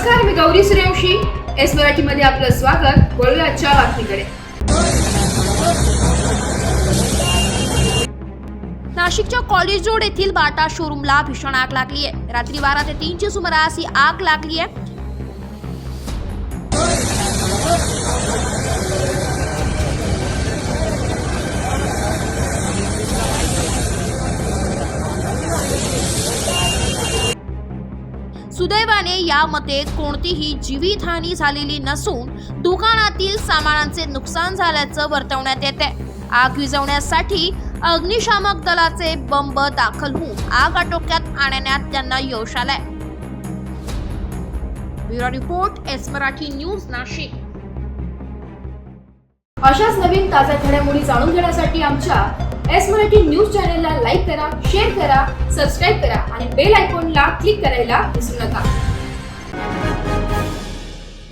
नमस्कार, मी गौरी सूर्यवंशी. एस मराठीमध्ये आपलं स्वागत. वळूया आजच्या बातमीकडे. नाशिकच्या कॉलेज रोड येथील बाटा शोरूमला भीषण आग लागली आहे. रात्री 12 ते 3 च्या सुमारास ही आग लागली आहे. सुदैवाने यामध्ये कोणतीही जीवितहानी झालेली नसून दुकानातील सामानांचे नुकसान झाल्याचं वर्तवण्यात येते. आग विझवण्यासाठी अग्निशामक दलाचे बंब दाखल होऊन आग आटोक्यात आणण्यात त्यांना यश आलंय. Bureau report, S Marathi news, Nashik. अशाच नवीन ताज्या घडामोडी जाणून घेण्यासाठी आमच्या एस मराठी न्यूज चॅनलला लाईक करा, शेअर करा, सबस्क्राईब करा आणि बेल आयकॉनला क्लिक करायला विसरू नका.